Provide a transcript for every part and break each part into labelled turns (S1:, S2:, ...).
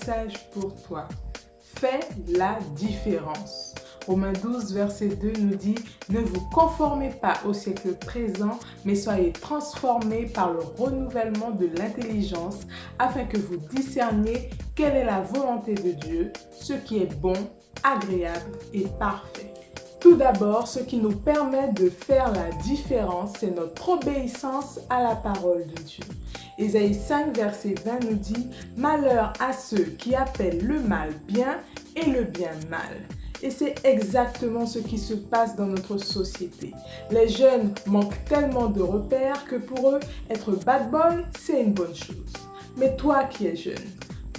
S1: message pour toi. Fais la différence. Romains 12, verset 2 nous dit « Ne vous conformez pas au siècle présent, mais soyez transformés par le renouvellement de l'intelligence, afin que vous discerniez quelle est la volonté de Dieu, ce qui est bon, agréable et parfait. » Tout d'abord, ce qui nous permet de faire la différence, c'est notre obéissance à la parole de Dieu. Ésaïe 5, verset 20 nous dit « Malheur à ceux qui appellent le mal bien et le bien mal ». Et c'est exactement ce qui se passe dans notre société. Les jeunes manquent tellement de repères que pour eux, être bad boy, c'est une bonne chose. Mais toi qui es jeune,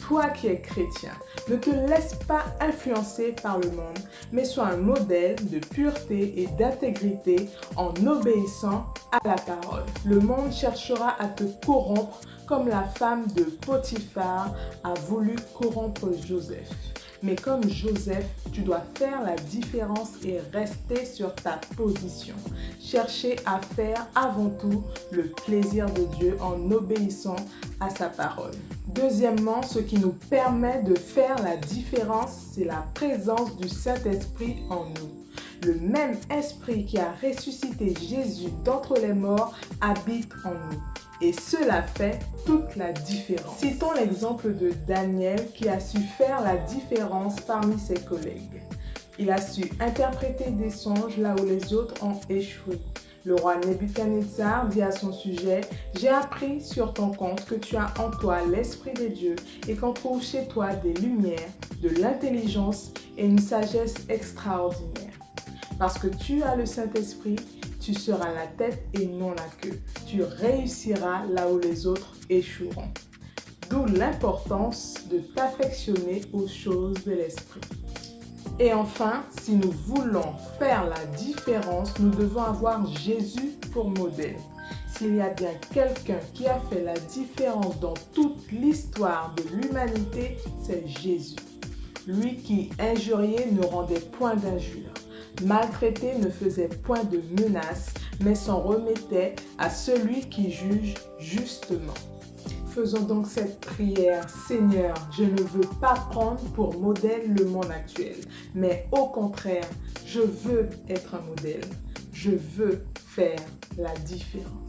S1: toi qui es chrétien, ne te laisse pas influencer par le monde, mais sois un modèle de pureté et d'intégrité en obéissant à la parole. Le monde cherchera à te corrompre comme la femme de Potiphar a voulu corrompre Joseph. Mais comme Joseph, tu dois faire la différence et rester sur ta position. Chercher à faire avant tout le plaisir de Dieu en obéissant à sa parole. Deuxièmement, ce qui nous permet de faire la différence, c'est la présence du Saint-Esprit en nous. Le même esprit qui a ressuscité Jésus d'entre les morts habite en nous. Et cela fait toute la différence. Citons l'exemple de Daniel qui a su faire la différence parmi ses collègues. Il a su interpréter des songes là où les autres ont échoué. Le roi Nebuchadnezzar dit à son sujet « J'ai appris sur ton compte que tu as en toi l'Esprit de Dieu et qu'on trouve chez toi des lumières, de l'intelligence et une sagesse extraordinaire. Parce que tu as le Saint-Esprit, tu seras la tête et non la queue. Tu réussiras là où les autres échoueront. » D'où l'importance de t'affectionner aux choses de l'esprit. Et enfin, si nous voulons faire la différence, nous devons avoir Jésus pour modèle. S'il y a bien quelqu'un qui a fait la différence dans toute l'histoire de l'humanité, c'est Jésus. Lui qui, injurié, ne rendait point d'injure. Maltraité ne faisait point de menaces, mais s'en remettait à celui qui juge justement. Faisons donc cette prière. Seigneur, je ne veux pas prendre pour modèle le monde actuel, mais au contraire, je veux être un modèle. Je veux faire la différence.